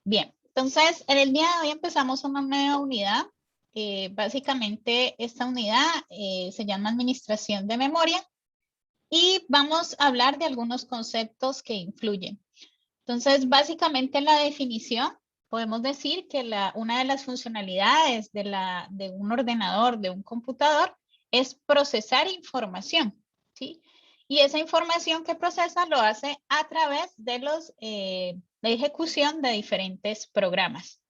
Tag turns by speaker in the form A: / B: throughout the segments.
A: Bien, entonces en el día de hoy empezamos una nueva unidad. Básicamente esta unidad se llama Administración de Memoria y vamos a hablar de algunos conceptos que influyen. Entonces, básicamente en la definición podemos decir que una de las funcionalidades de un ordenador, de un computador, es procesar información, ¿sí? Y esa información que procesa lo hace a través de la ejecución de diferentes programas.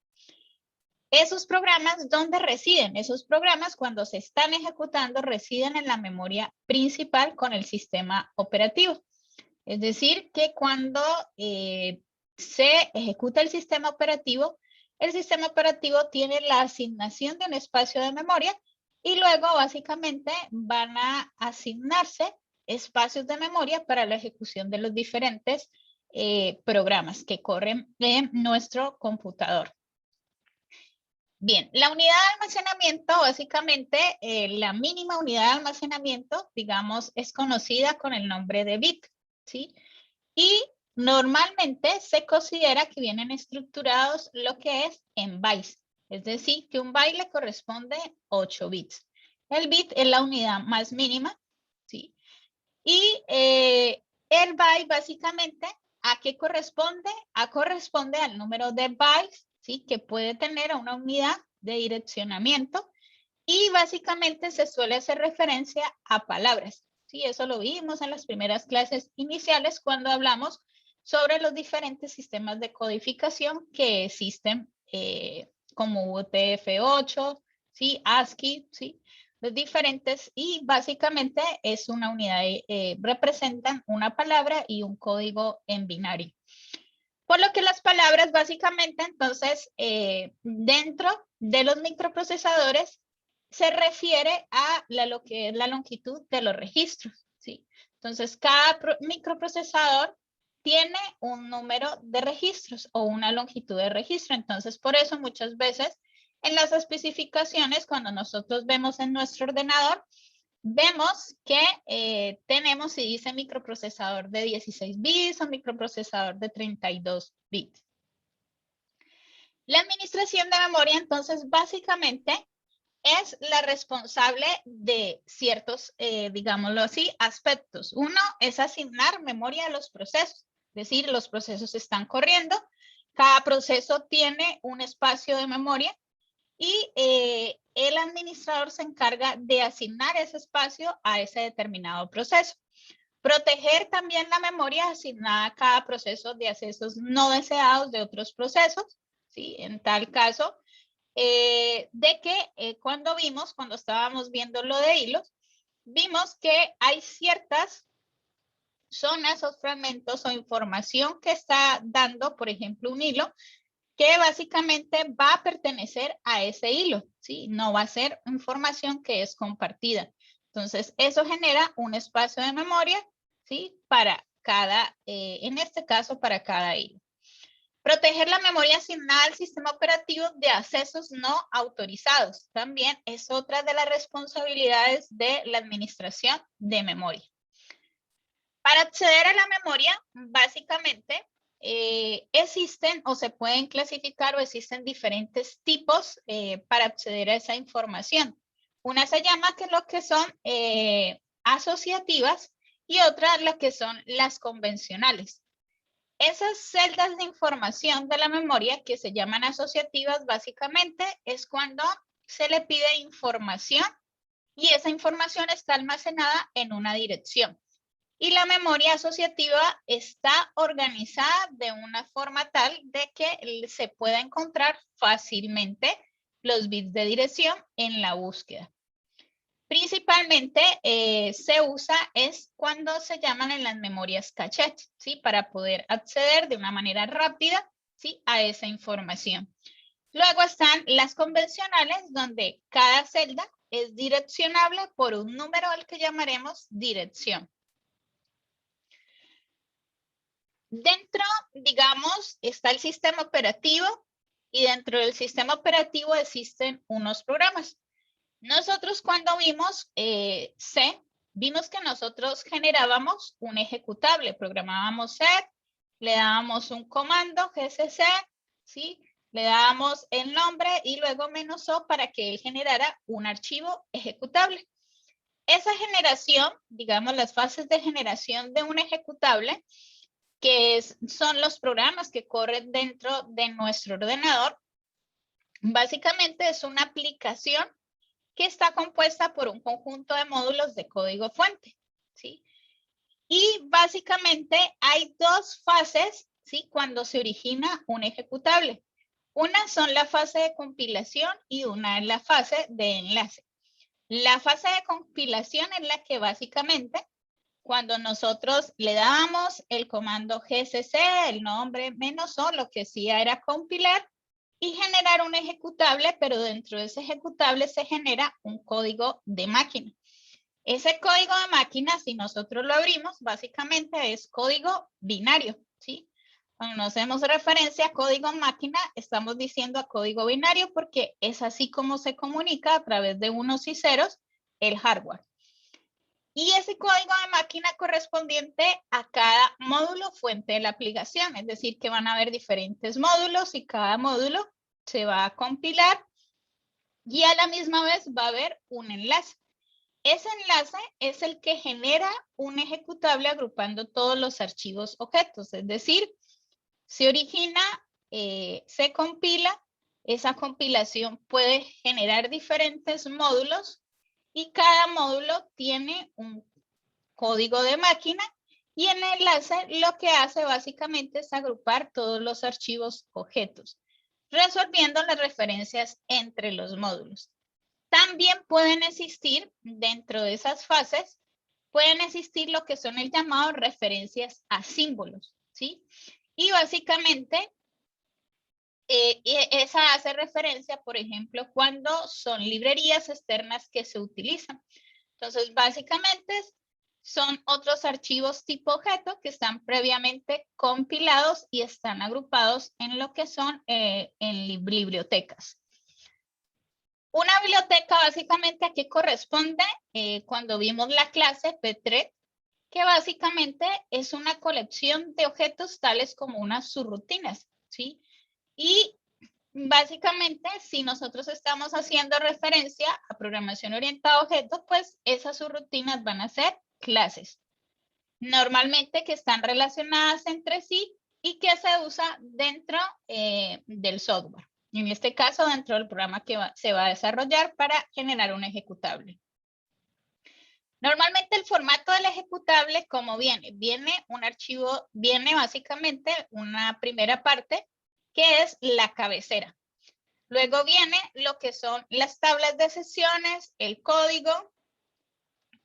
A: Esos programas, ¿dónde residen? Esos programas, cuando se están ejecutando, residen en la memoria principal con el sistema operativo. Es decir, que cuando se ejecuta el sistema operativo tiene la asignación de un espacio de memoria y luego básicamente van a asignarse espacios de memoria para la ejecución de los diferentes programas que corren en nuestro computador. Bien, la unidad de almacenamiento, básicamente, la mínima unidad de almacenamiento, digamos, es conocida con el nombre de bit, ¿sí? Y normalmente se considera que vienen estructurados lo que es en bytes, es decir, que un byte le corresponde 8 bits. El bit es la unidad más mínima, ¿sí? Y el byte básicamente, ¿a qué corresponde? Corresponde al número de bytes, ¿sí? Que puede tener a una unidad de direccionamiento y básicamente se suele hacer referencia a palabras. Sí, eso lo vimos en las primeras clases iniciales cuando hablamos sobre los diferentes sistemas de codificación que existen como UTF-8, ¿sí? ASCII, ¿sí? Los diferentes y básicamente es una unidad, representan una palabra y un código en binario. Por lo que las palabras básicamente entonces dentro de los microprocesadores se refiere a lo que es la longitud de los registros, ¿sí? Entonces cada microprocesador tiene un número de registros o una longitud de registro. Entonces por eso muchas veces en las especificaciones cuando nosotros vemos en nuestro ordenador vemos que tenemos, si dice microprocesador de 16 bits o microprocesador de 32 bits. La administración de memoria, entonces, básicamente es la responsable de ciertos, digámoslo así, aspectos. Uno es asignar memoria a los procesos, es decir, los procesos están corriendo, cada proceso tiene un espacio de memoria y el administrador se encarga de asignar ese espacio a ese determinado proceso. Proteger también la memoria asignada a cada proceso de accesos no deseados de otros procesos, ¿sí? En tal caso, de que cuando estábamos viendo lo de hilos, vimos que hay ciertas zonas o fragmentos o información que está dando, por ejemplo, un hilo, que básicamente va a pertenecer a ese hilo, ¿sí? No va a ser información que es compartida. Entonces, eso genera un espacio de memoria, ¿sí? Para cada, en este caso, para cada hilo. Proteger la memoria asignada al sistema operativo de accesos no autorizados. También es otra de las responsabilidades de la administración de memoria. Para acceder a la memoria, básicamente, existen o se pueden clasificar o existen diferentes tipos para acceder a esa información. Una se llama que lo que son asociativas y otra lo que son las convencionales. Esas celdas de información de la memoria que se llaman asociativas básicamente es cuando se le pide información y esa información está almacenada en una dirección. Y la memoria asociativa está organizada de una forma tal de que se pueda encontrar fácilmente los bits de dirección en la búsqueda. Principalmente se usa es cuando se llaman en las memorias caché, ¿sí? Para poder acceder de una manera rápida, ¿sí? A esa información. Luego están las convencionales, donde cada celda es direccionable por un número al que llamaremos dirección. Dentro, digamos, está el sistema operativo y dentro del sistema operativo existen unos programas. Nosotros cuando vimos C, vimos que nosotros generábamos un ejecutable, programábamos C, le dábamos un comando gcc ¿sí? Le dábamos el nombre y luego -o para que él generara un archivo ejecutable. Esa generación, digamos las fases de generación de un ejecutable, que son los programas que corren dentro de nuestro ordenador, básicamente es una aplicación que está compuesta por un conjunto de módulos de código fuente, ¿sí? Y básicamente hay dos fases, ¿sí? Cuando se origina un ejecutable. Una son la fase de compilación y una es la fase de enlace. La fase de compilación es la que básicamente cuando nosotros le dábamos el comando gcc, el nombre -o, lo que hacía era compilar y generar un ejecutable, pero dentro de ese ejecutable se genera un código de máquina. Ese código de máquina, si nosotros lo abrimos, básicamente es código binario, ¿sí? Cuando nos hacemos referencia a código máquina, estamos diciendo a código binario porque es así como se comunica a través de unos y ceros el hardware. Y ese código de máquina correspondiente a cada módulo fuente de la aplicación, es decir, que van a haber diferentes módulos y cada módulo se va a compilar y a la misma vez va a haber un enlace. Ese enlace es el que genera un ejecutable agrupando todos los archivos objetos, es decir, se origina, se compila, esa compilación puede generar diferentes módulos y cada módulo tiene un código de máquina y en el enlace lo que hace básicamente es agrupar todos los archivos objetos, resolviendo las referencias entre los módulos. También pueden existir dentro de esas fases, pueden existir lo que son el llamado referencias a símbolos, ¿sí? Y básicamente esa hace referencia, por ejemplo, cuando son librerías externas que se utilizan. Entonces, básicamente son otros archivos tipo objeto que están previamente compilados y están agrupados en lo que son en bibliotecas. Una biblioteca básicamente a qué corresponde cuando vimos la clase Pthread, que básicamente es una colección de objetos tales como unas subrutinas, ¿sí? Y básicamente, si nosotros estamos haciendo referencia a programación orientada a objetos, pues esas subrutinas van a ser clases. Normalmente que están relacionadas entre sí y que se usa dentro del software. En este caso, dentro del programa que se va a desarrollar para generar un ejecutable. Normalmente el formato del ejecutable, como viene un archivo, viene básicamente una primera parte que es la cabecera. Luego viene lo que son las tablas de sesiones, el código,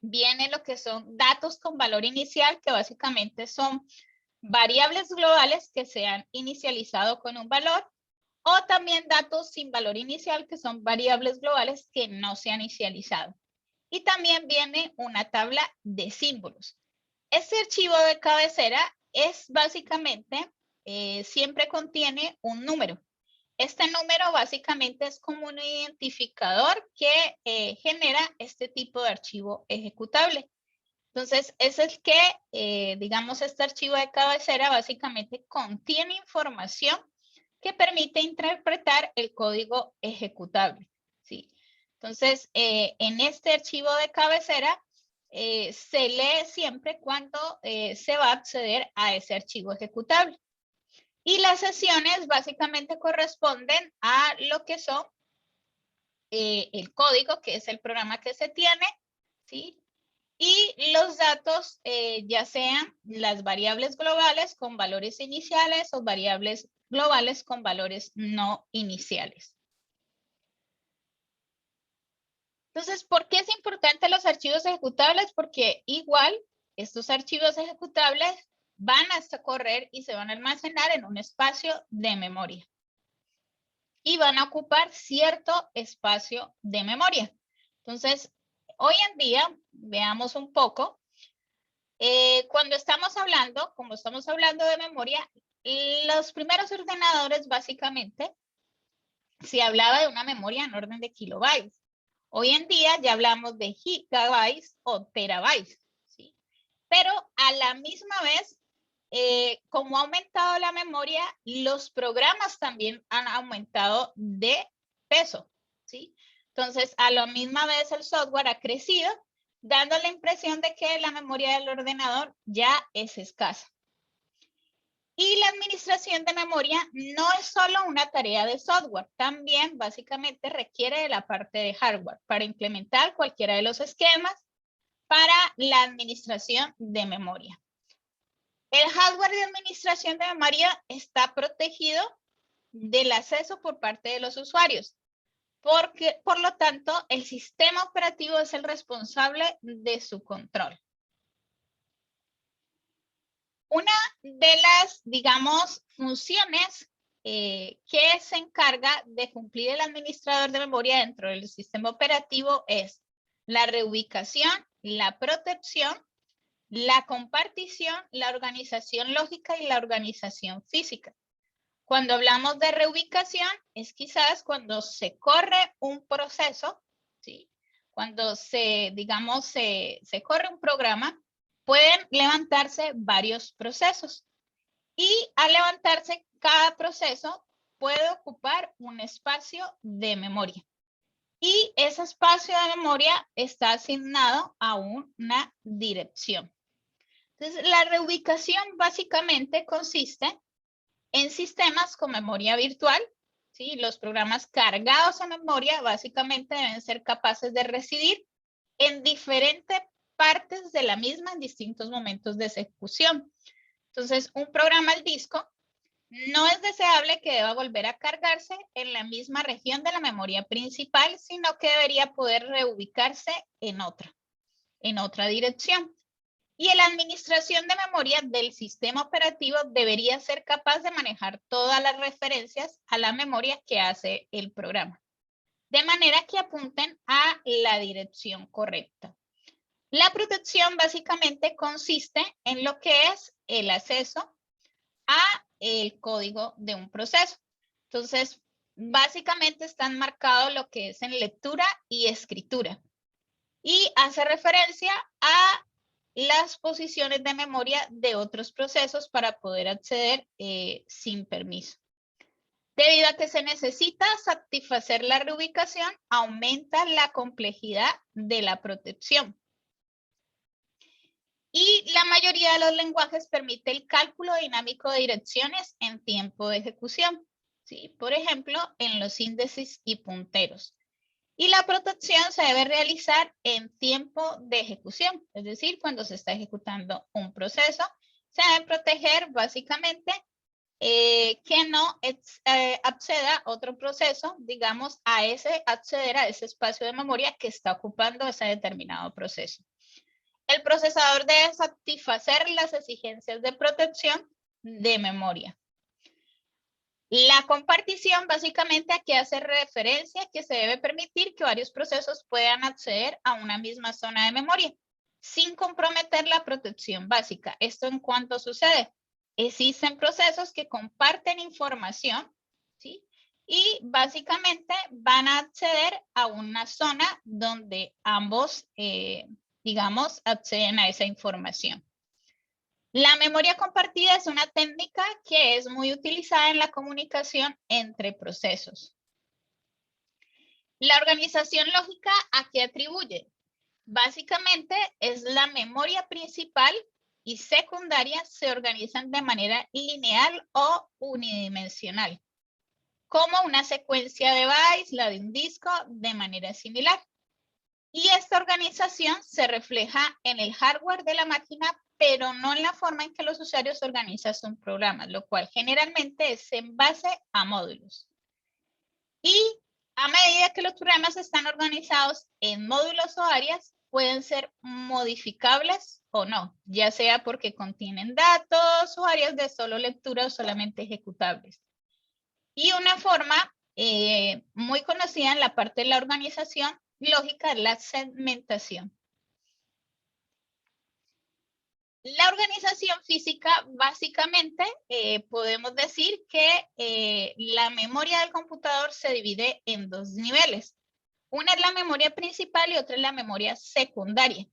A: viene lo que son datos con valor inicial, que básicamente son variables globales que se han inicializado con un valor, o también datos sin valor inicial, que son variables globales que no se han inicializado. Y también viene una tabla de símbolos. Este archivo de cabecera es básicamente, siempre contiene un número. Este número básicamente es como un identificador que genera este tipo de archivo ejecutable. Entonces, es el que, digamos, este archivo de cabecera básicamente contiene información que permite interpretar el código ejecutable, ¿sí? Entonces, en este archivo de cabecera se lee siempre cuando se va a acceder a ese archivo ejecutable. Y las sesiones básicamente corresponden a lo que son el código, que es el programa que se tiene, ¿sí? Y los datos, ya sean las variables globales con valores iniciales o variables globales con valores no iniciales. Entonces, ¿por qué es importante los archivos ejecutables? Porque igual estos archivos ejecutables van a correr y se van a almacenar en un espacio de memoria. Y van a ocupar cierto espacio de memoria. Entonces, hoy en día, veamos un poco, cuando estamos hablando, como estamos hablando de memoria, los primeros ordenadores básicamente se hablaba de una memoria en orden de kilobytes. Hoy en día ya hablamos de gigabytes o terabytes, ¿sí? Pero a la misma vez como ha aumentado la memoria, los programas también han aumentado de peso, ¿sí? Entonces, a la misma vez el software ha crecido, dando la impresión de que la memoria del ordenador ya es escasa. Y la administración de memoria no es solo una tarea de software, también básicamente requiere de la parte de hardware para implementar cualquiera de los esquemas para la administración de memoria. El hardware de administración de memoria está protegido del acceso por parte de los usuarios, porque, por lo tanto, el sistema operativo es el responsable de su control. Una de las, digamos, funciones que se encarga de cumplir el administrador de memoria dentro del sistema operativo es la reubicación, la protección, la compartición, la organización lógica y la organización física. Cuando hablamos de reubicación, es quizás cuando se corre un proceso, ¿sí? Cuando digamos, se corre un programa, pueden levantarse varios procesos. Y al levantarse cada proceso puede ocupar un espacio de memoria. Y ese espacio de memoria está asignado a una dirección. Entonces, la reubicación básicamente consiste en sistemas con memoria virtual, ¿sí? Los programas cargados a memoria básicamente deben ser capaces de residir en diferentes partes de la misma en distintos momentos de ejecución. Entonces, un programa al disco no es deseable que deba volver a cargarse en la misma región de la memoria principal, sino que debería poder reubicarse en otra dirección. Y la administración de memoria del sistema operativo debería ser capaz de manejar todas las referencias a la memoria que hace el programa, de manera que apunten a la dirección correcta. La protección básicamente consiste en lo que es el acceso a el código de un proceso. Entonces, básicamente están marcados lo que es en lectura y escritura. Y hace referencia a las posiciones de memoria de otros procesos para poder acceder sin permiso. Debido a que se necesita satisfacer la reubicación, aumenta la complejidad de la protección. Y la mayoría de los lenguajes permite el cálculo dinámico de direcciones en tiempo de ejecución, ¿sí? Por ejemplo, en los índices y punteros. Y la protección se debe realizar en tiempo de ejecución, es decir, cuando se está ejecutando un proceso, se debe proteger básicamente que no acceda otro proceso, digamos, acceder a ese espacio de memoria que está ocupando ese determinado proceso. El procesador debe satisfacer las exigencias de protección de memoria. La compartición básicamente aquí hace referencia que se debe permitir que varios procesos puedan acceder a una misma zona de memoria sin comprometer la protección básica. ¿Esto en cuánto sucede? Existen procesos que comparten información, ¿sí? Y básicamente van a acceder a una zona donde ambos, digamos, acceden a esa información. La memoria compartida es una técnica que es muy utilizada en la comunicación entre procesos. La organización lógica, ¿a qué atribuye? Básicamente es la memoria principal y secundaria se organizan de manera lineal o unidimensional, como una secuencia de bytes, la de un disco, de manera similar. Y esta organización se refleja en el hardware de la máquina, pero no en la forma en que los usuarios organizan sus programas, lo cual generalmente es en base a módulos. Y a medida que los programas están organizados en módulos o áreas, pueden ser modificables o no, ya sea porque contienen datos o áreas de solo lectura o solamente ejecutables. Y una forma muy conocida en la parte de la organización lógica es la segmentación. La organización física, básicamente, podemos decir que la memoria del computador se divide en dos niveles. Una es la memoria principal y otra es la memoria secundaria.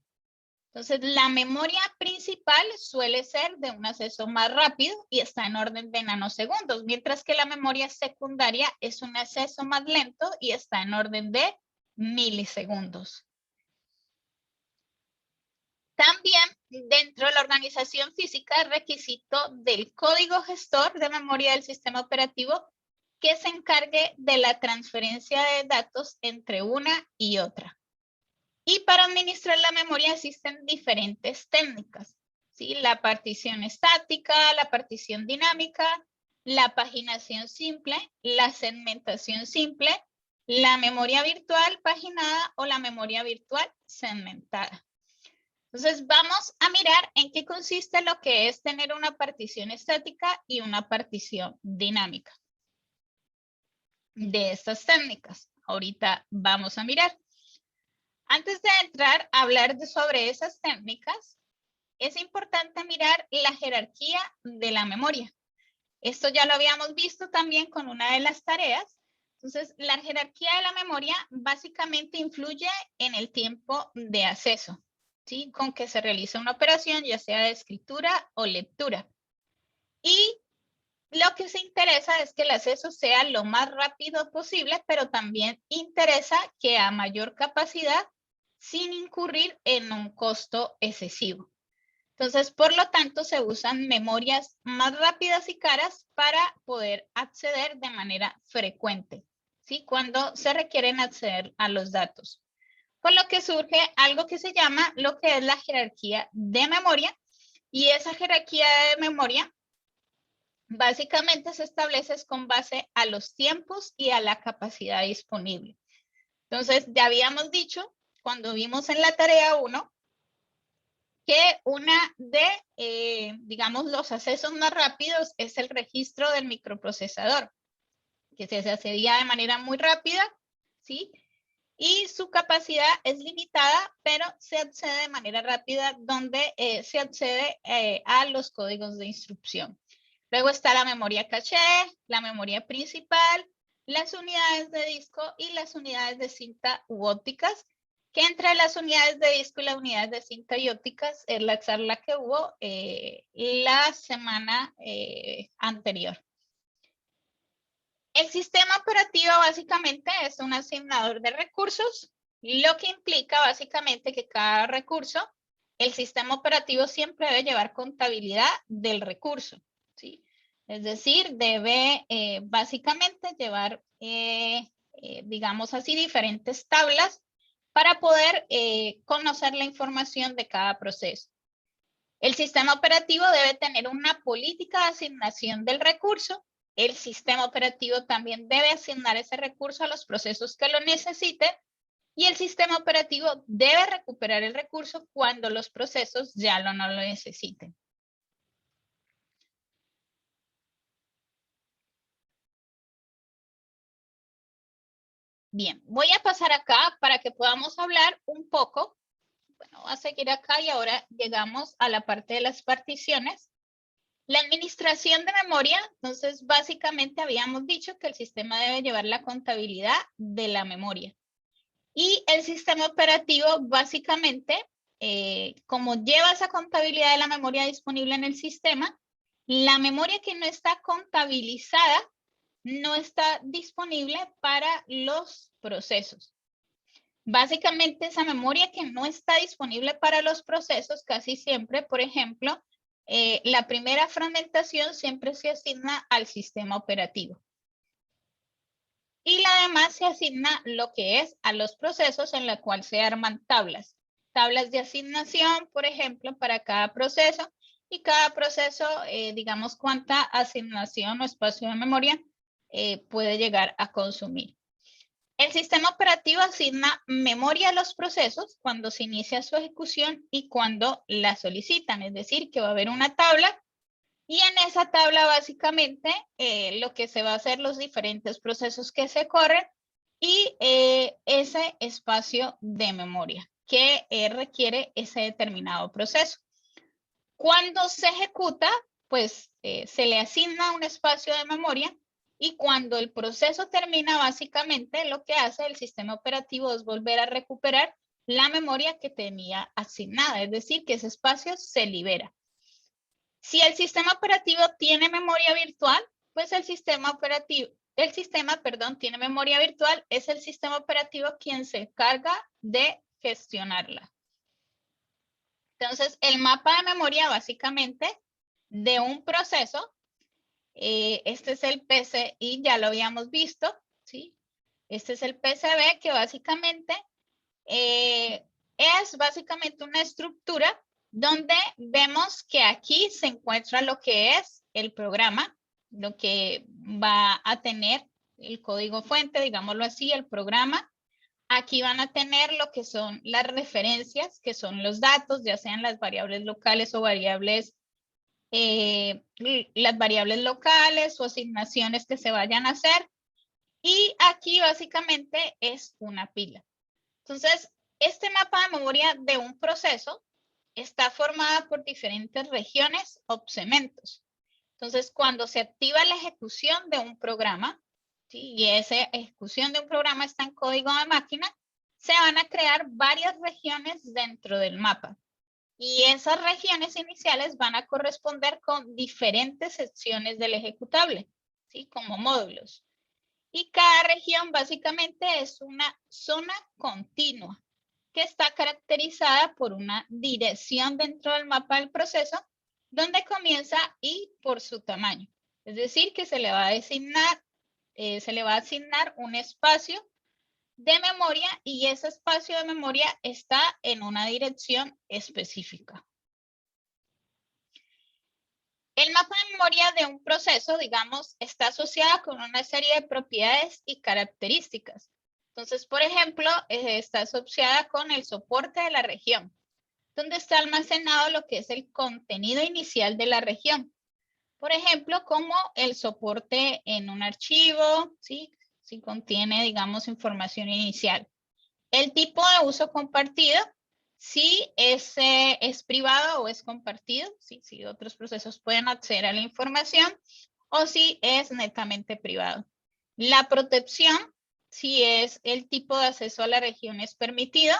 A: Entonces, la memoria principal suele ser de un acceso más rápido y está en orden de nanosegundos, mientras que la memoria secundaria es un acceso más lento y está en orden de milisegundos. También, dentro de la organización física, es requisito del código gestor de memoria del sistema operativo que se encargue de la transferencia de datos entre una y otra. Y para administrar la memoria existen diferentes técnicas, ¿sí? La partición estática, la partición dinámica, la paginación simple, la segmentación simple, la memoria virtual paginada o la memoria virtual segmentada. Entonces vamos a mirar en qué consiste lo que es tener una partición estática y una partición dinámica de estas técnicas. Ahorita vamos a mirar. Antes de entrar a hablar sobre esas técnicas, es importante mirar la jerarquía de la memoria. Esto ya lo habíamos visto también con una de las tareas. Entonces, la jerarquía de la memoria básicamente influye en el tiempo de acceso, ¿sí? Con que se realiza una operación, ya sea de escritura o lectura. Y lo que se interesa es que el acceso sea lo más rápido posible, pero también interesa que a mayor capacidad sin incurrir en un costo excesivo. Entonces, por lo tanto, se usan memorias más rápidas y caras para poder acceder de manera frecuente, ¿sí? Cuando se requieren acceder a los datos. Por lo que surge algo que se llama lo que es la jerarquía de memoria, y esa jerarquía de memoria básicamente se establece con base a los tiempos y a la capacidad disponible. Entonces, ya habíamos dicho, cuando vimos en la tarea 1, que una de, digamos, los accesos más rápidos es el registro del microprocesador, que se accedía de manera muy rápida, ¿sí? Y su capacidad es limitada, pero se accede de manera rápida donde se accede a los códigos de instrucción. Luego está la memoria caché, la memoria principal, las unidades de disco y las unidades de cinta u ópticas, que entre las unidades de disco y las unidades de cinta y ópticas es la charla que hubo la semana anterior. El sistema operativo básicamente es un asignador de recursos, lo que implica básicamente que cada recurso, el sistema operativo siempre debe llevar contabilidad del recurso, ¿sí? Es decir, debe básicamente llevar, digamos así, diferentes tablas para poder conocer la información de cada proceso. El sistema operativo debe tener una política de asignación del recurso. El sistema operativo también debe asignar ese recurso a los procesos que lo necesiten y el sistema operativo debe recuperar el recurso cuando los procesos ya no lo necesiten. Bien, voy a pasar acá para que podamos hablar un poco. Bueno, voy a seguir acá y ahora llegamos a la parte de las particiones. La administración de memoria, entonces básicamente habíamos dicho que el sistema debe llevar la contabilidad de la memoria. Y el sistema operativo básicamente, como lleva esa contabilidad de la memoria disponible en el sistema, la memoria que no está contabilizada no está disponible para los procesos. Básicamente esa memoria que no está disponible para los procesos casi siempre, por ejemplo, la primera fragmentación siempre se asigna al sistema operativo. Y la demás se asigna lo que es a los procesos en la cual se arman tablas. Tablas de asignación, por ejemplo, para cada proceso. Y cada proceso, digamos, cuánta asignación o espacio de memoria puede llegar a consumir. El sistema operativo asigna memoria a los procesos cuando se inicia su ejecución y cuando la solicitan. Es decir, que va a haber una tabla y en esa tabla básicamente lo que se va a hacer los diferentes procesos que se corren y ese espacio de memoria que requiere ese determinado proceso. Cuando se ejecuta, pues se le asigna un espacio de memoria y cuando el proceso termina, básicamente lo que hace el sistema operativo es volver a recuperar la memoria que tenía asignada, es decir, que ese espacio se libera. Si el sistema operativo tiene memoria virtual, pues el sistema, tiene memoria virtual, es el sistema operativo quien se encarga de gestionarla. Entonces, el mapa de memoria básicamente de un proceso, este es el PCI, ya lo habíamos visto, ¿sí? Este es el PCB que básicamente es básicamente una estructura donde vemos que aquí se encuentra lo que es el programa, lo que va a tener el código fuente, digámoslo así, el programa. Aquí van a tener lo que son las referencias, que son los datos, ya sean las variables locales o variables, las variables locales o asignaciones que se vayan a hacer. Y aquí básicamente es una pila. Entonces, este mapa de memoria de un proceso está formada por diferentes regiones o segmentos. Entonces, cuando se activa la ejecución de un programa, ¿sí? Y esa ejecución de un programa está en código de máquina, se van a crear varias regiones dentro del mapa. Y esas regiones iniciales van a corresponder con diferentes secciones del ejecutable, ¿sí? Como módulos. Y cada región básicamente es una zona continua que está caracterizada por una dirección dentro del mapa del proceso donde comienza y por su tamaño. Es decir, que se le va a asignar un espacio de memoria y ese espacio de memoria está en una dirección específica. El mapa de memoria de un proceso, digamos, está asociada con una serie de propiedades y características. Entonces, por ejemplo, está asociada con el soporte de la región, donde está almacenado lo que es el contenido inicial de la región. Por ejemplo, como el soporte en un archivo, ¿sí? Si contiene, digamos, información inicial. El tipo de uso compartido, si es privado o es compartido, si otros procesos pueden acceder a la información, o si es netamente privado. La protección, si es el tipo de acceso a la región es permitido.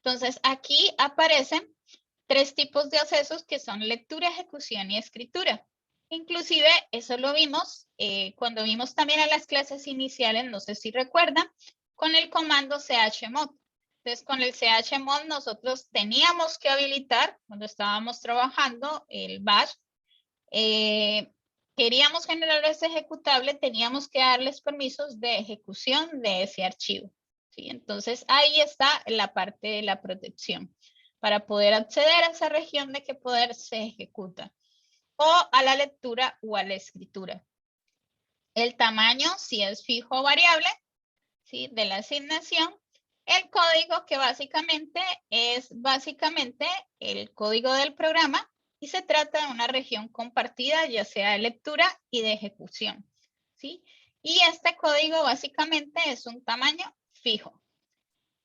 A: Entonces, aquí aparecen 3 tipos de accesos que son lectura, ejecución y escritura. Inclusive, eso lo vimos cuando vimos también en las clases iniciales, no sé si recuerdan, con el comando chmod. Entonces, con el chmod nosotros teníamos que habilitar, cuando estábamos trabajando el bash, queríamos generar ese ejecutable, teníamos que darles permisos de ejecución de ese archivo. ¿Sí? Entonces, ahí está la parte de la protección, para poder acceder a esa región de qué poder se ejecuta, o a la lectura o a la escritura. El tamaño, si es fijo o variable, ¿sí? De la asignación. El código, que básicamente es el código del programa y se trata de una región compartida, ya sea de lectura y de ejecución, ¿sí? Y este código básicamente es un tamaño fijo.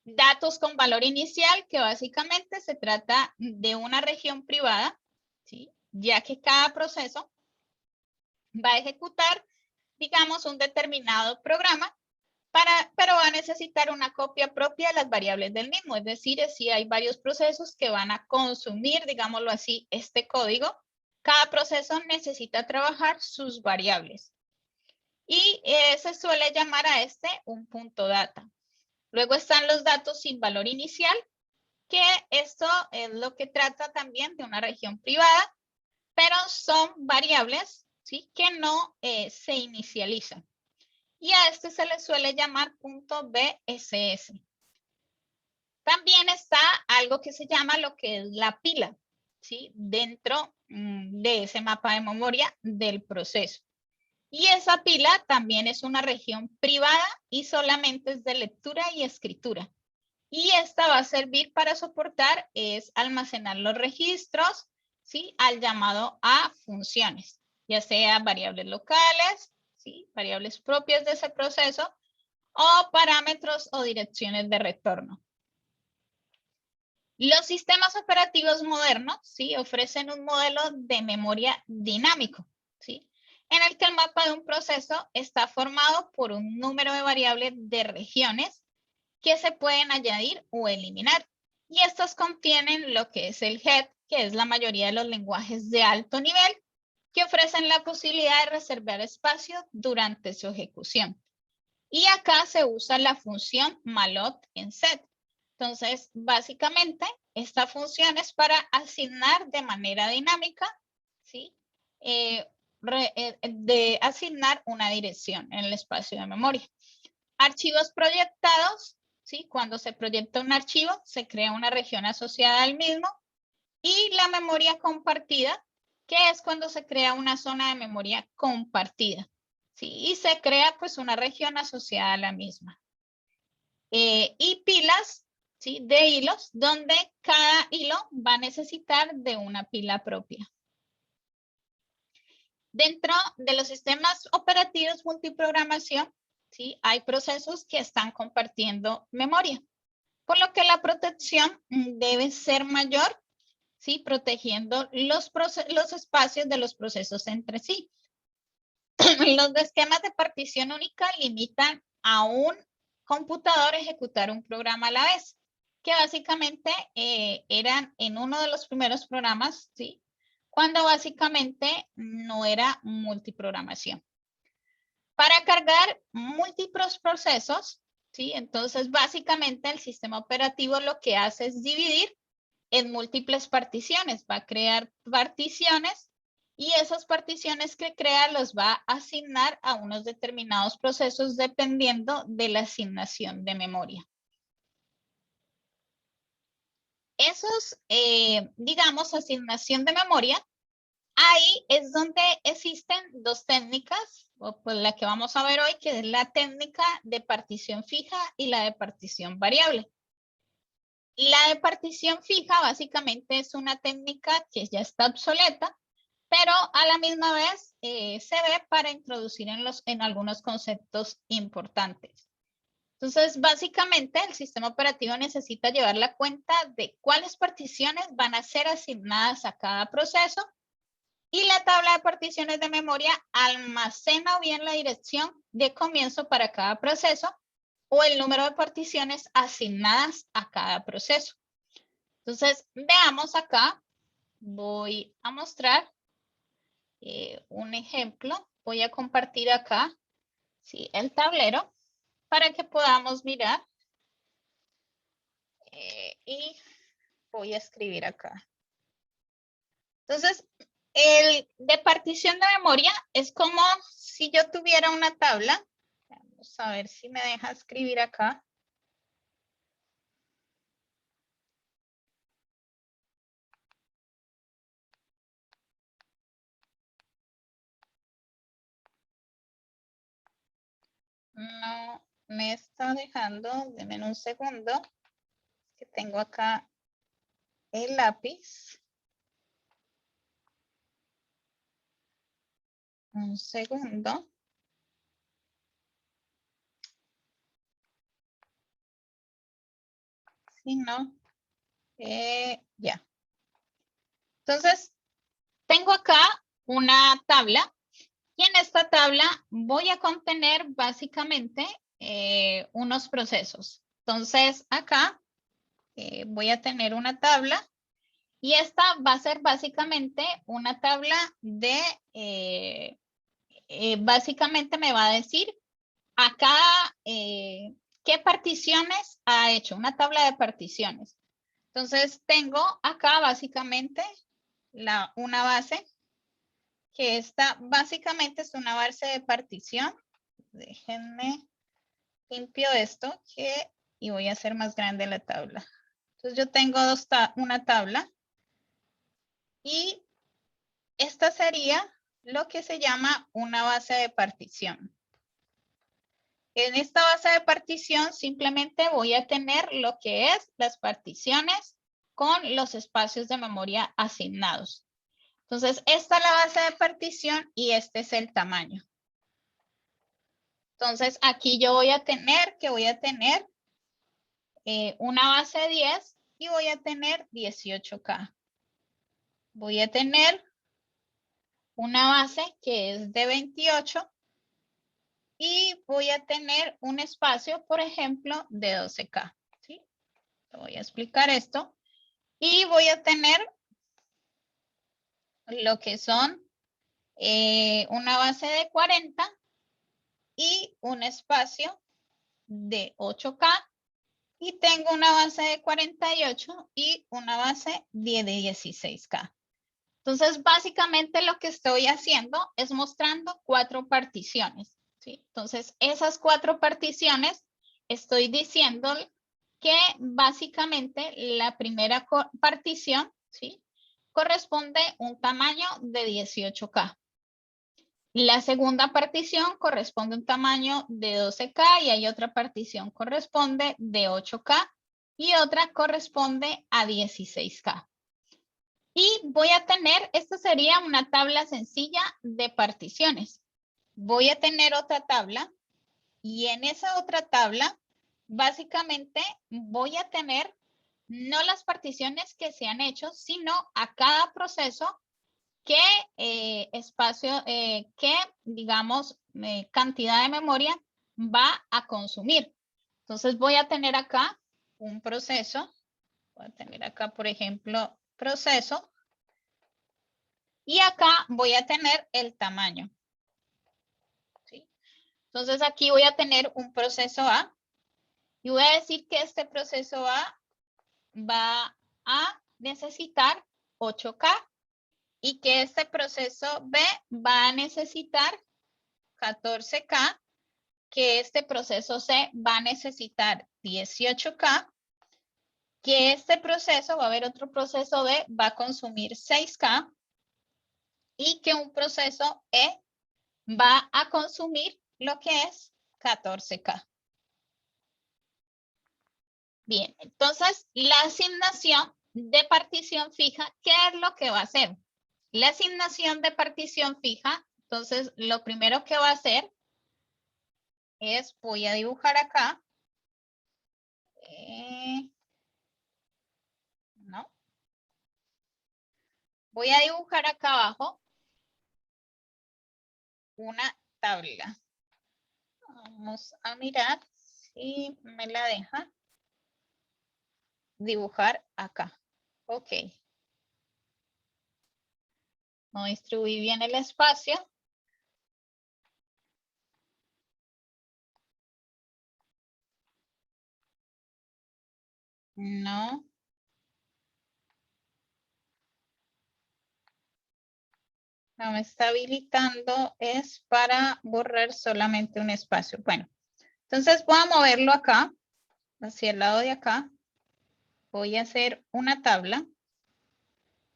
A: Datos con valor inicial, que básicamente se trata de una región privada, ¿sí? Ya que cada proceso va a ejecutar, digamos, un determinado programa, pero va a necesitar una copia propia de las variables del mismo. Es decir, si hay varios procesos que van a consumir, digámoslo así, este código, cada proceso necesita trabajar sus variables. Y se suele llamar a este un punto data. Luego están los datos sin valor inicial, que esto es lo que trata también de una región privada, pero son variables, ¿sí? Que no se inicializan. Y a este se le suele llamar punto BSS. También está algo que se llama lo que es la pila, ¿sí? Dentro de ese mapa de memoria del proceso. Y esa pila también es una región privada y solamente es de lectura y escritura. Y esta va a servir para soportar, es almacenar los registros, ¿sí? Al llamado a funciones, ya sea variables locales, ¿sí? Variables propias de ese proceso, o parámetros o direcciones de retorno. Los sistemas operativos modernos, ¿sí? Ofrecen un modelo de memoria dinámico, ¿sí? En el que el mapa de un proceso está formado por un número de variables de regiones que se pueden añadir o eliminar. Y estas contienen lo que es el head, que es la mayoría de los lenguajes de alto nivel, que ofrecen la posibilidad de reservar espacio durante su ejecución. Y acá se usa la función malloc en set. Entonces, básicamente, esta función es para asignar de manera dinámica, ¿sí? De asignar una dirección en el espacio de memoria. Archivos proyectados, ¿sí? Cuando se proyecta un archivo, se crea una región asociada al mismo. Y la memoria compartida, que es cuando se crea una zona de memoria compartida, ¿sí? Y se crea pues una región asociada a la misma. Y pilas, ¿sí? De hilos, donde cada hilo va a necesitar de una pila propia. Dentro de los sistemas operativos multiprogramación, ¿sí? Hay procesos que están compartiendo memoria, por lo que la protección debe ser mayor, ¿sí? Protegiendo los espacios de los procesos entre sí. Los esquemas de partición única limitan a un computador ejecutar un programa a la vez, que básicamente eran en uno de los primeros programas, ¿sí? Cuando básicamente no era multiprogramación. Para cargar múltiples procesos, ¿sí? Entonces básicamente el sistema operativo lo que hace es dividir en múltiples particiones, va a crear particiones y esas particiones que crea los va a asignar a unos determinados procesos dependiendo de la asignación de memoria. Esos, digamos, asignación de memoria, ahí es donde existen dos técnicas, o pues la que vamos a ver hoy, que es la técnica de partición fija y la de partición variable. La de partición fija básicamente es una técnica que ya está obsoleta, pero a la misma vez se ve para introducir en algunos conceptos importantes. Entonces, básicamente el sistema operativo necesita llevar la cuenta de cuáles particiones van a ser asignadas a cada proceso y la tabla de particiones de memoria almacena bien la dirección de comienzo para cada proceso o el número de particiones asignadas a cada proceso. Entonces, veamos acá, voy a mostrar un ejemplo. Voy a compartir acá, ¿sí? El tablero para que podamos mirar y voy a escribir acá. Entonces, el de partición de memoria es como si yo tuviera una tabla. Vamos a ver si me deja escribir acá. No me está dejando, denme un segundo, que tengo acá el lápiz. Un segundo. Si no, ya. Entonces, tengo acá una tabla y en esta tabla voy a contener básicamente unos procesos. Entonces, acá voy a tener una tabla y esta va a ser básicamente una tabla de, básicamente me va a decir acá qué particiones ha hecho, una tabla de particiones. Entonces, tengo acá básicamente una base, que esta básicamente es una base de partición. Déjenme limpio esto y voy a hacer más grande la tabla. Entonces yo tengo una tabla y esta sería lo que se llama una base de partición. En esta base de partición simplemente voy a tener lo que es las particiones con los espacios de memoria asignados. Entonces, esta es la base de partición y este es el tamaño. Entonces, aquí yo voy a tener una base de 10 y voy a tener 18K. Voy a tener una base que es de 28 y voy a tener un espacio, por ejemplo, de 12K. ¿Sí? Te voy a explicar esto. Y voy a tener lo que son una base de 40 y un espacio de 8K. Y tengo una base de 48 y una base de 16K. Entonces, básicamente lo que estoy haciendo es mostrando 4 particiones, ¿sí? Entonces, esas 4 particiones estoy diciendo que básicamente la primera partición, ¿sí? Corresponde a un tamaño de 18K. La segunda partición corresponde a un tamaño de 12K y hay otra partición corresponde de 8K y otra corresponde a 16K. Y voy a tener, esta sería una tabla sencilla de particiones. Voy a tener otra tabla y en esa otra tabla, básicamente voy a tener no las particiones que se han hecho, sino a cada proceso qué espacio, qué, digamos, cantidad de memoria va a consumir. Entonces voy a tener acá un proceso. Voy a tener acá, por ejemplo, proceso. Y acá voy a tener el tamaño. ¿Sí? Entonces aquí voy a tener un proceso A. Y voy a decir que este proceso A va a necesitar 8K. Y que este proceso B va a necesitar 14K. Que este proceso C va a necesitar 18K. Que este proceso, va a haber otro proceso B, va a consumir 6K. Y que un proceso E va a consumir lo que es 14K. Bien, entonces la asignación de partición fija, ¿qué es lo que va a hacer? La asignación de partición fija, entonces lo primero que va a hacer es, voy a dibujar acá. No. Voy a dibujar acá abajo una tabla. Vamos a mirar si me la deja dibujar acá. Ok. No distribuí bien el espacio. No. No me está habilitando, es para borrar solamente un espacio. Bueno, entonces voy a moverlo acá, hacia el lado de acá. Voy a hacer una tabla.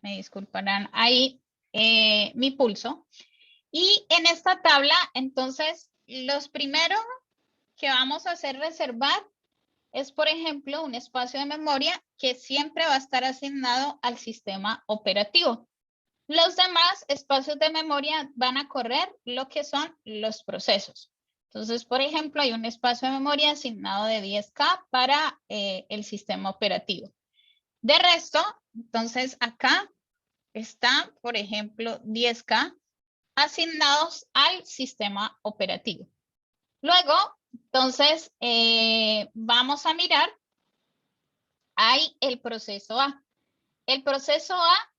A: Me disculparán ahí mi pulso. Y en esta tabla, entonces, los primeros que vamos a hacer reservar es, por ejemplo, un espacio de memoria que siempre va a estar asignado al sistema operativo. Los demás espacios de memoria van a correr lo que son los procesos. Entonces, por ejemplo, hay un espacio de memoria asignado de 10K para el sistema operativo. De resto, entonces acá está, por ejemplo, 10K asignados al sistema operativo. Luego, entonces, vamos a mirar, hay el proceso A. El proceso A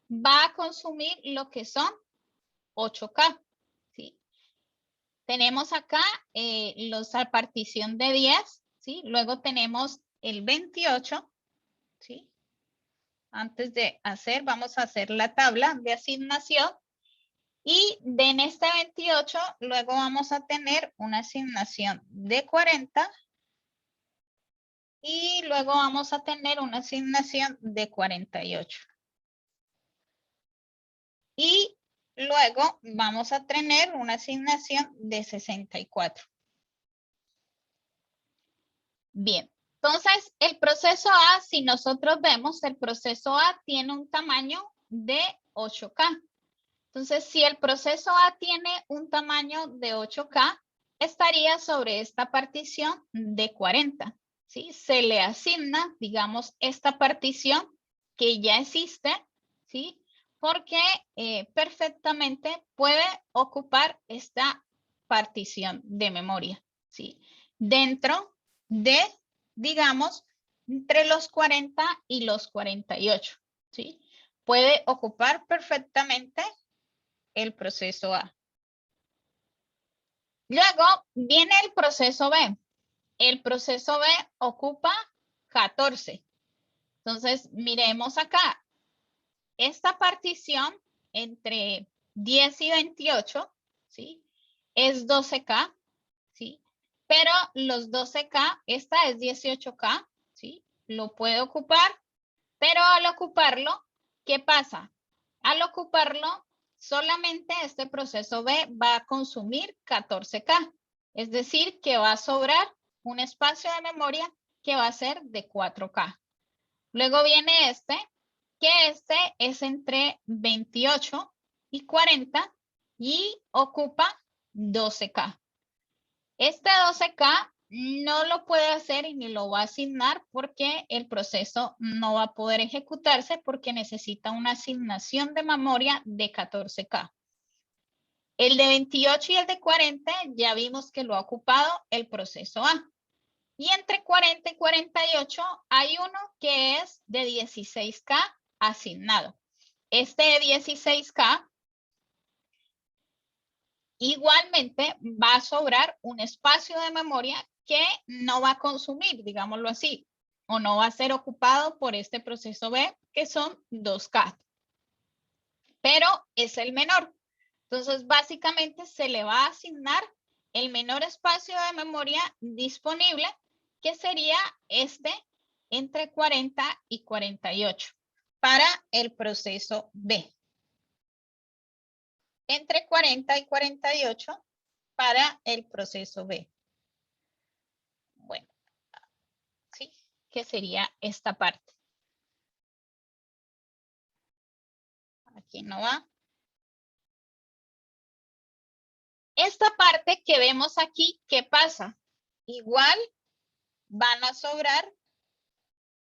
A: va a consumir lo que son 8K. ¿Sí? Tenemos acá la partición de 10, ¿sí? Luego tenemos el 28, ¿sí? Antes de hacer, vamos a hacer la tabla de asignación. Y en este 28, luego vamos a tener una asignación de 40. Y luego vamos a tener una asignación de 48. Y luego vamos a tener una asignación de 64. Bien, entonces el proceso A, si nosotros vemos, el proceso A tiene un tamaño de 8K. Entonces, si el proceso A tiene un tamaño de 8K, estaría sobre esta partición de 40. ¿Sí? Se le asigna, digamos, esta partición que ya existe, ¿sí? Porque perfectamente puede ocupar esta partición de memoria, ¿sí? Dentro de, digamos, entre los 40 y los 48, ¿sí? Puede ocupar perfectamente el proceso A. Luego viene el proceso B. El proceso B ocupa 14. Entonces, miremos acá. Esta partición entre 10 y 28, ¿sí? Es 12K, ¿sí? Pero los 12K, esta es 18K, ¿sí? Lo puede ocupar, pero al ocuparlo, ¿qué pasa? Al ocuparlo, solamente este proceso B va a consumir 14K. Es decir, que va a sobrar un espacio de memoria que va a ser de 4K. Luego viene este, que este es entre 28 y 40 y ocupa 12K. Este 12K no lo puede hacer y ni lo va a asignar porque el proceso no va a poder ejecutarse porque necesita una asignación de memoria de 14K. El de 28 y el de 40 ya vimos que lo ha ocupado el proceso A. Y entre 40 y 48 hay uno que es de 16K asignado. Este de 16K igualmente va a sobrar un espacio de memoria que no va a consumir, digámoslo así, o no va a ser ocupado por este proceso B, que son 2K. Pero es el menor. Entonces, básicamente se le va a asignar el menor espacio de memoria disponible, que sería este entre 40 y 48 para el proceso B. Entre 40 y 48 para el proceso B. Bueno, sí, que sería esta parte. Aquí no va. Esta parte que vemos aquí, ¿qué pasa? Igual van a sobrar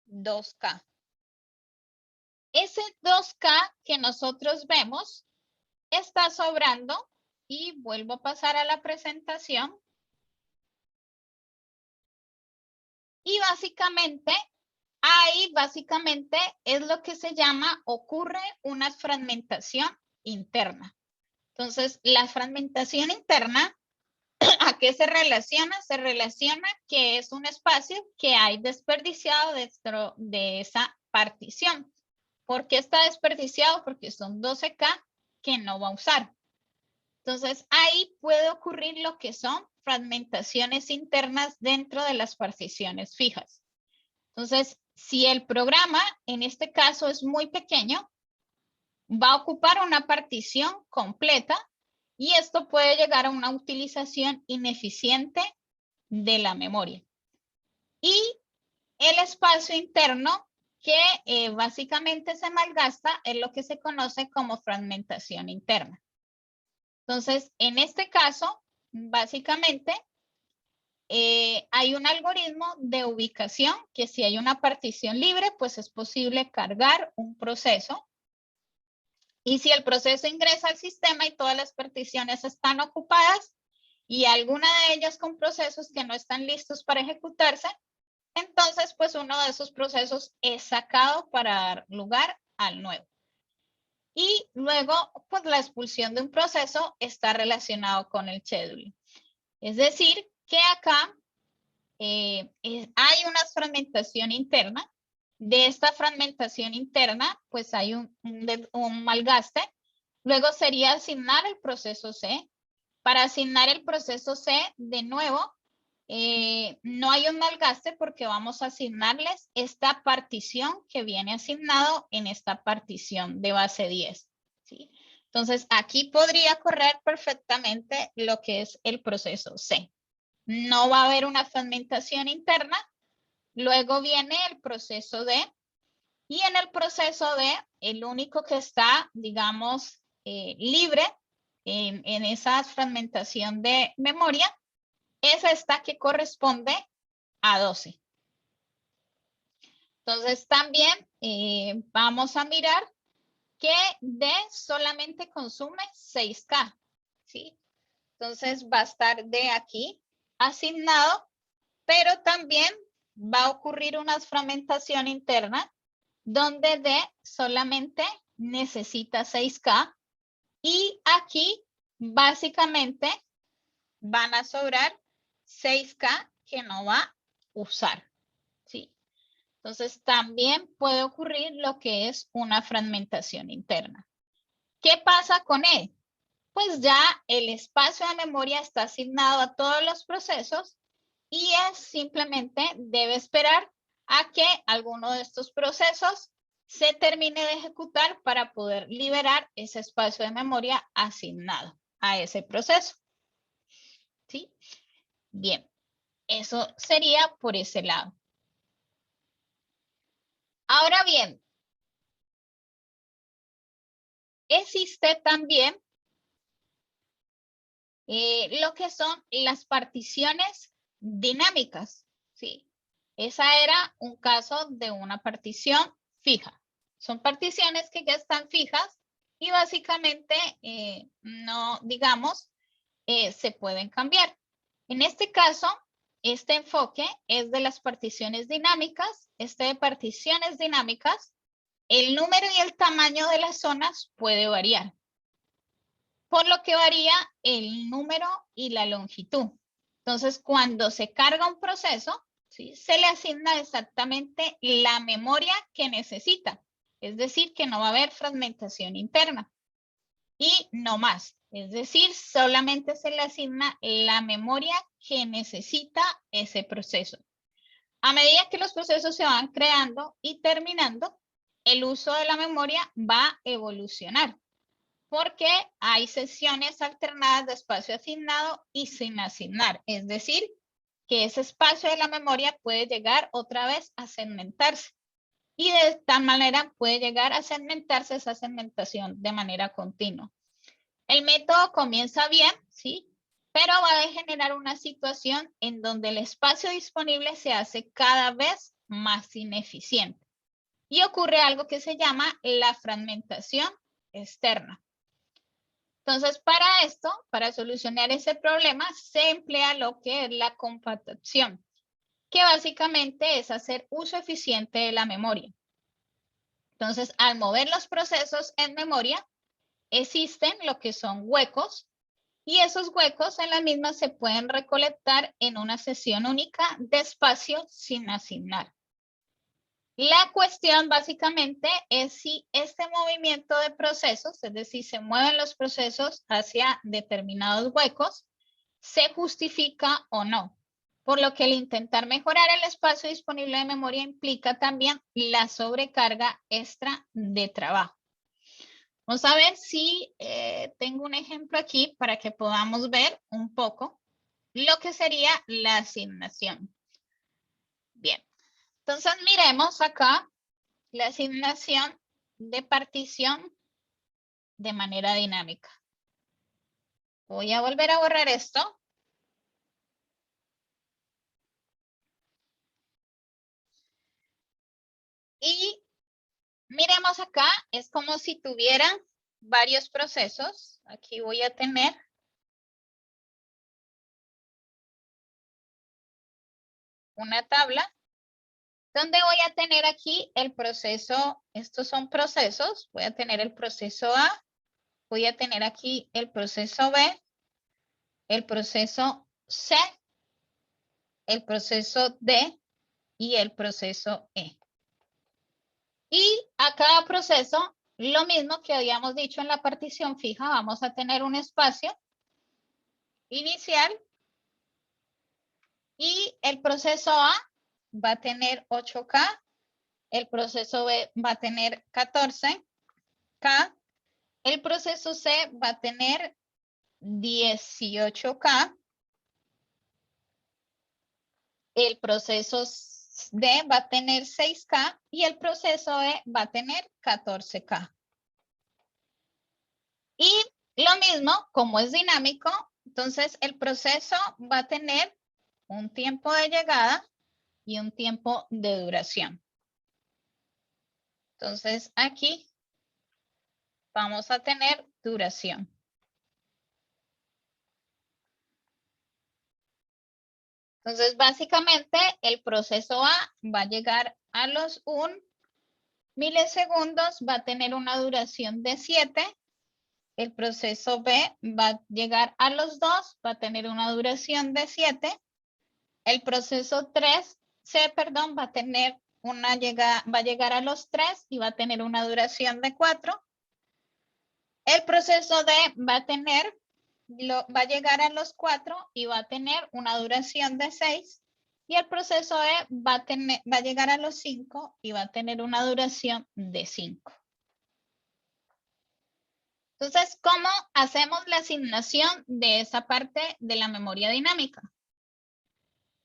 A: 2K. Ese 2K que nosotros vemos está sobrando y vuelvo a pasar a la presentación. Y básicamente, ahí básicamente es lo que se llama, ocurre una fragmentación interna. Entonces, la fragmentación interna, ¿a qué se relaciona? Se relaciona que es un espacio que hay desperdiciado dentro de esa partición. ¿Por qué está desperdiciado? Porque son 12K que no va a usar. Entonces, ahí puede ocurrir lo que son fragmentaciones internas dentro de las particiones fijas. Entonces, si el programa, en este caso, es muy pequeño, va a ocupar una partición completa y esto puede llegar a una utilización ineficiente de la memoria. Y el espacio interno que básicamente se malgasta es lo que se conoce como fragmentación interna. Entonces, en este caso, básicamente, hay un algoritmo de ubicación que si hay una partición libre, pues es posible cargar un proceso. Y si el proceso ingresa al sistema y todas las particiones están ocupadas y alguna de ellas con procesos que no están listos para ejecutarse, entonces pues uno de esos procesos es sacado para dar lugar al nuevo. Y luego, pues la expulsión de un proceso está relacionado con el scheduling. Es decir, que acá hay una fragmentación interna. De esta fragmentación interna, pues hay un malgaste. Luego sería asignar el proceso C. Para asignar el proceso C, de nuevo, no hay un malgaste porque vamos a asignarles esta partición que viene asignado en esta partición de base 10. ¿Sí? Entonces, aquí podría correr perfectamente lo que es el proceso C. No va a haber una fragmentación interna. Luego viene el proceso D. Y en el proceso D, el único que está, digamos, libre en esa fragmentación de memoria es esta que corresponde a 12. Entonces también vamos a mirar que D solamente consume 6K. ¿Sí? Entonces va a estar D aquí asignado, pero también va a ocurrir una fragmentación interna donde D solamente necesita 6K y aquí básicamente van a sobrar 6K que no va a usar, ¿sí? Entonces también puede ocurrir lo que es una fragmentación interna. ¿Qué pasa con E? Pues ya el espacio de memoria está asignado a todos los procesos y es simplemente debe esperar a que alguno de estos procesos se termine de ejecutar para poder liberar ese espacio de memoria asignado a ese proceso. ¿Sí? Bien, eso sería por ese lado. Ahora bien, existe también lo que son las particiones dinámicas, ¿sí? Esa era un caso de una partición fija. Son particiones que ya están fijas y básicamente no, digamos, se pueden cambiar. En este caso, este enfoque es de las particiones dinámicas. Este de particiones dinámicas, el número y el tamaño de las zonas puede variar, por lo que varía el número y la longitud. Entonces, cuando se carga un proceso, ¿sí?, se le asigna exactamente la memoria que necesita. Es decir, que no va a haber fragmentación interna. Y no más. Es decir, solamente se le asigna la memoria que necesita ese proceso. A medida que los procesos se van creando y terminando, el uso de la memoria va a evolucionar, porque hay sesiones alternadas de espacio asignado y sin asignar. Es decir, que ese espacio de la memoria puede llegar otra vez a segmentarse. Y de esta manera puede llegar a segmentarse esa segmentación de manera continua. El método comienza bien, ¿sí? Pero va a generar una situación en donde el espacio disponible se hace cada vez más ineficiente. Y ocurre algo que se llama la fragmentación externa. Entonces, para esto, para solucionar ese problema, se emplea lo que es la compactación, que básicamente es hacer uso eficiente de la memoria. Entonces, al mover los procesos en memoria, existen lo que son huecos, y esos huecos en la misma se pueden recolectar en una sesión única de espacio sin asignar. La cuestión básicamente es si este movimiento de procesos, es decir, se mueven los procesos hacia determinados huecos, se justifica o no. Por lo que el intentar mejorar el espacio disponible de memoria implica también la sobrecarga extra de trabajo. Vamos a ver si tengo un ejemplo aquí para que podamos ver un poco lo que sería la asignación. Bien, entonces miremos acá la asignación de partición de manera dinámica. Voy a volver a borrar esto. Y miremos acá, es como si tuviera varios procesos. Aquí voy a tener una tabla donde voy a tener aquí el proceso, estos son procesos, voy a tener el proceso A, voy a tener aquí el proceso B, el proceso C, el proceso D y el proceso E. Y a cada proceso, lo mismo que habíamos dicho en la partición fija, vamos a tener un espacio inicial y el proceso A va a tener 8K, el proceso B va a tener 14K, el proceso C va a tener 18K, el proceso D va a tener 6K y el proceso E va a tener 14K. Y lo mismo, como es dinámico, entonces el proceso va a tener un tiempo de llegada y un tiempo de duración. Entonces aquí vamos a tener duración. Entonces, básicamente, el proceso A va a llegar a los 1 milisegundos, va a tener una duración de 7. El proceso B va a llegar a los 2, va a tener una duración de 7. El proceso 3C, perdón, va a tener va a llegar a los 3 y va a tener una duración de 4. El proceso D va a llegar a los 4 y va a tener una duración de 6. Y el proceso E va a llegar a los 5 y va a tener una duración de 5. Entonces, ¿cómo hacemos la asignación de esa parte de la memoria dinámica?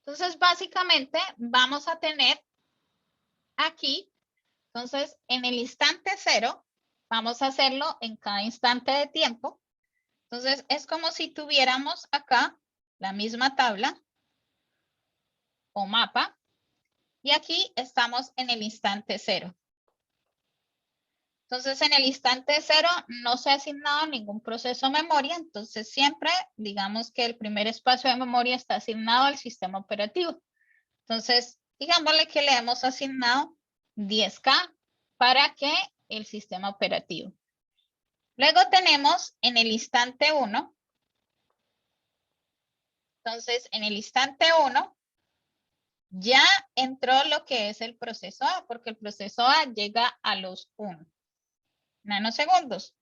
A: Entonces, básicamente, vamos a tener aquí, entonces, en el instante 0, vamos a hacerlo en cada instante de tiempo. Entonces, es como si tuviéramos acá la misma tabla o mapa, y aquí estamos en el instante 0. Entonces, en el instante 0 no se ha asignado ningún proceso a memoria, entonces siempre digamos que el primer espacio de memoria está asignado al sistema operativo. Entonces, digámosle que le hemos asignado 10K para que el sistema operativo. Luego tenemos en el instante 1, entonces en el instante 1 ya entró lo que es el proceso A, porque el proceso A llega a los 1 nanosegundos.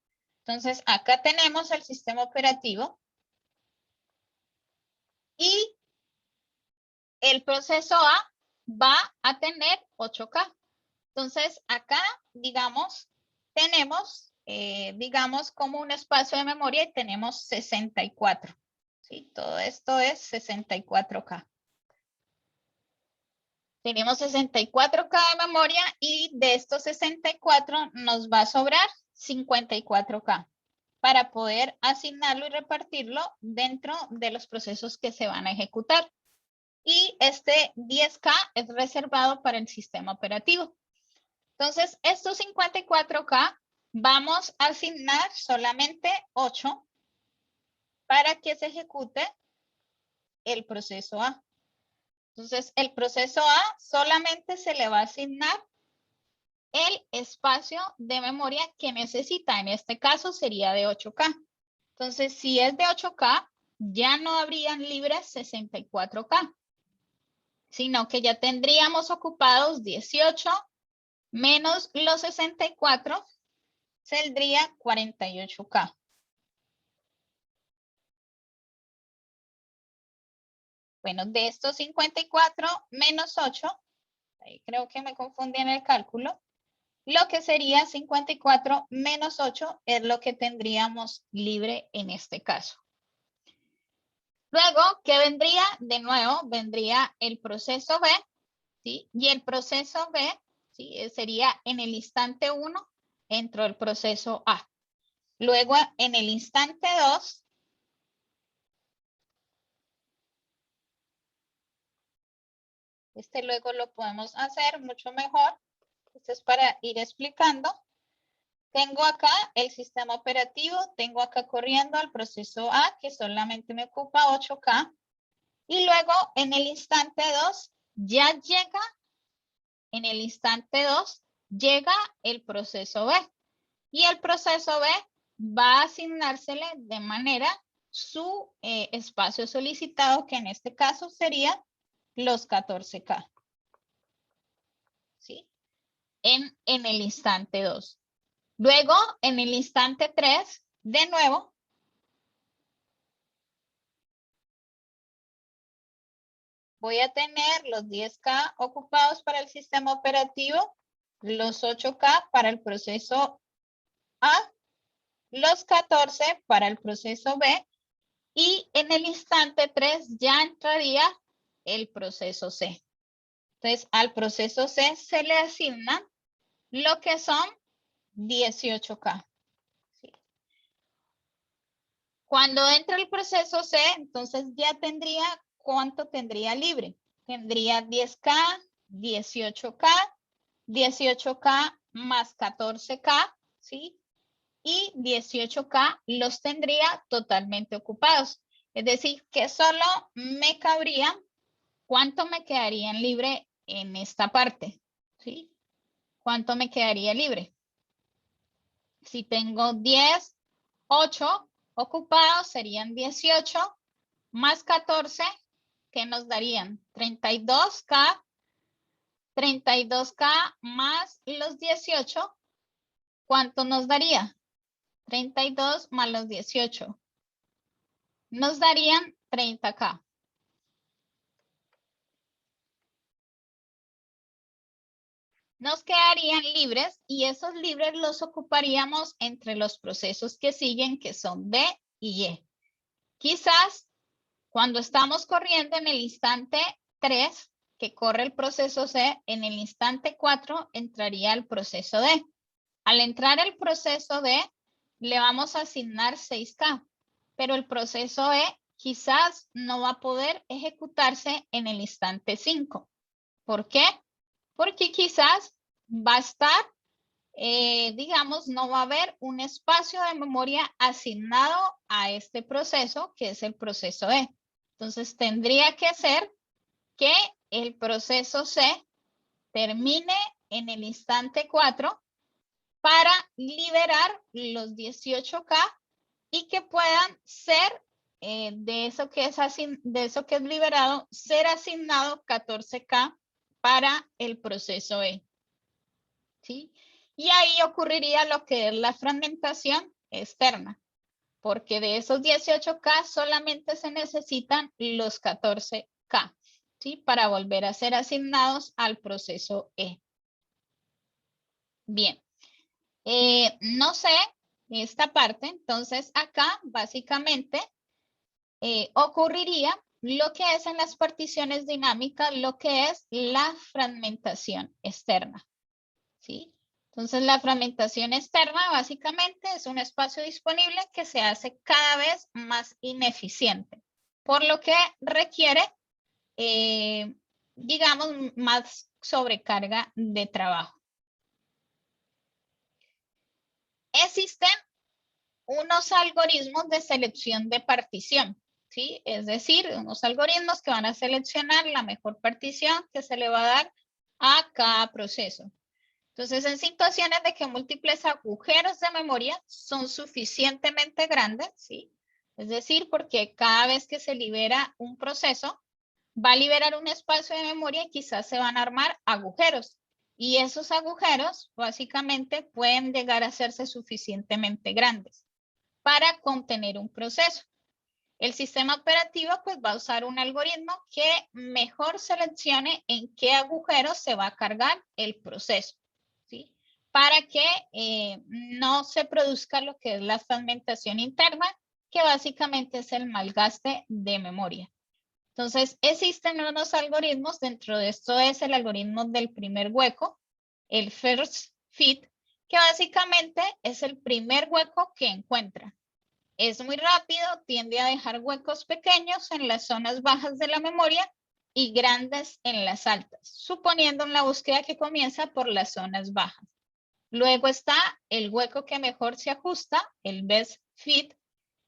A: Entonces, acá tenemos el sistema operativo y el proceso A va a tener 8K. Entonces, acá, digamos, tenemos, digamos, como un espacio de memoria y tenemos 64. ¿Sí? Todo esto es 64K. Tenemos 64K de memoria y de estos 64 nos va a sobrar 54K para poder asignarlo y repartirlo dentro de los procesos que se van a ejecutar. Y este 10K es reservado para el sistema operativo. Entonces, estos 54K vamos a asignar solamente 8 para que se ejecute el proceso A. Entonces, el proceso A solamente se le va a asignar el espacio de memoria que necesita. En este caso sería de 8K. Entonces, si es de 8K, ya no habrían libres 64K, sino que ya tendríamos ocupados 18 menos los 64, saldría 48K. Bueno, de estos 54 menos 8, ahí creo que me confundí en el cálculo, lo que sería 54 menos 8 es lo que tendríamos libre en este caso. Luego, ¿qué vendría? De nuevo, vendría el proceso B, ¿sí? Y el proceso B, ¿sí? Sería en el instante 1, entró el proceso A. Luego, en el instante 2, luego lo podemos hacer mucho mejor. Esto es para ir explicando. Tengo acá el sistema operativo, tengo acá corriendo al proceso A, que solamente me ocupa 8K. Y luego en el instante 2, ya llega, en el instante 2, llega el proceso B. Y el proceso B va a asignársele de manera su espacio solicitado, que en este caso sería los 14K. ¿Sí? En el instante 2. Luego, en el instante 3, de nuevo, voy a tener los 10K ocupados para el sistema operativo, los 8K para el proceso A, los 14 para el proceso B, y en el instante 3 ya entraría el proceso C. Entonces, al proceso C se le asignan lo que son 18K. ¿Sí? Cuando entra el proceso C, entonces ya tendría, ¿cuánto tendría libre? Tendría 10K, 18K, 18K más 14K, ¿sí? Y 18K los tendría totalmente ocupados. Es decir, que solo me cabrían ¿cuánto me quedaría libre en esta parte? ¿Sí? ¿Cuánto me quedaría libre? Si tengo 10, 8 ocupados, serían 18 más 14, ¿qué nos darían? 32K. 32K más los 18, ¿cuánto nos daría? 32 más los 18. Nos darían 30K. Nos quedarían libres y esos libres los ocuparíamos entre los procesos que siguen, que son D y E. Quizás cuando estamos corriendo en el instante 3, que corre el proceso C, en el instante 4 entraría el proceso D. Al entrar el proceso D, le vamos a asignar 6K, pero el proceso E quizás no va a poder ejecutarse en el instante 5. ¿Por qué? Porque quizás va a estar, digamos, no va a haber un espacio de memoria asignado a este proceso, que es el proceso E. Entonces, tendría que ser que el proceso C termine en el instante 4 para liberar los 18K y que puedan ser, de eso que es liberado, ser asignado 14K para el proceso E. ¿Sí? Y ahí ocurriría lo que es la fragmentación externa, porque de esos 18K solamente se necesitan los 14K, ¿sí? Para volver a ser asignados al proceso E. Bien. No sé esta parte, entonces acá básicamente ocurriría lo que es en las particiones dinámicas, lo que es la fragmentación externa, ¿sí? Entonces la fragmentación externa básicamente es un espacio disponible que se hace cada vez más ineficiente, por lo que requiere, digamos, más sobrecarga de trabajo. Existen unos algoritmos de selección de partición, ¿sí? Es decir, unos algoritmos que van a seleccionar la mejor partición que se le va a dar a cada proceso. Entonces, en situaciones de que múltiples agujeros de memoria son suficientemente grandes, ¿sí? Es decir, porque cada vez que se libera un proceso, va a liberar un espacio de memoria y quizás se van a armar agujeros. Y esos agujeros básicamente pueden llegar a hacerse suficientemente grandes para contener un proceso. El sistema operativo pues va a usar un algoritmo que mejor seleccione en qué agujero se va a cargar el proceso, ¿sí? Para que no se produzca lo que es la fragmentación interna, que básicamente es el malgaste de memoria. Entonces, existen unos algoritmos, dentro de esto es el algoritmo del primer hueco, el first fit, que básicamente es el primer hueco que encuentra. Es muy rápido, tiende a dejar huecos pequeños en las zonas bajas de la memoria y grandes en las altas, suponiendo en la búsqueda que comienza por las zonas bajas. Luego está el hueco que mejor se ajusta, el best fit,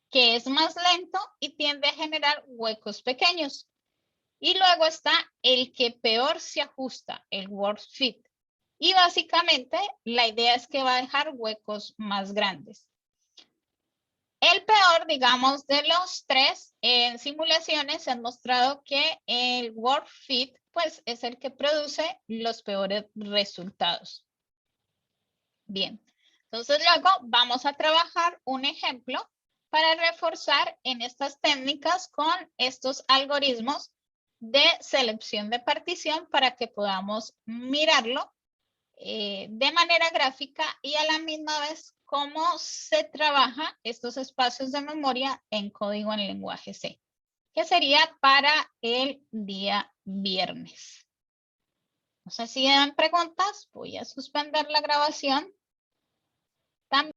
A: que es más lento y tiende a generar huecos pequeños. Y luego está el que peor se ajusta, el worst fit. Y básicamente la idea es que va a dejar huecos más grandes. El peor, digamos, de los tres en simulaciones se han mostrado que el worst fit pues es el que produce los peores resultados. Bien, entonces luego vamos a trabajar un ejemplo para reforzar en estas técnicas con estos algoritmos de selección de partición para que podamos mirarlo de manera gráfica y a la misma vez cómo se trabaja estos espacios de memoria en código en lenguaje C, que sería para el día viernes. No sé si dan preguntas, voy a suspender la grabación.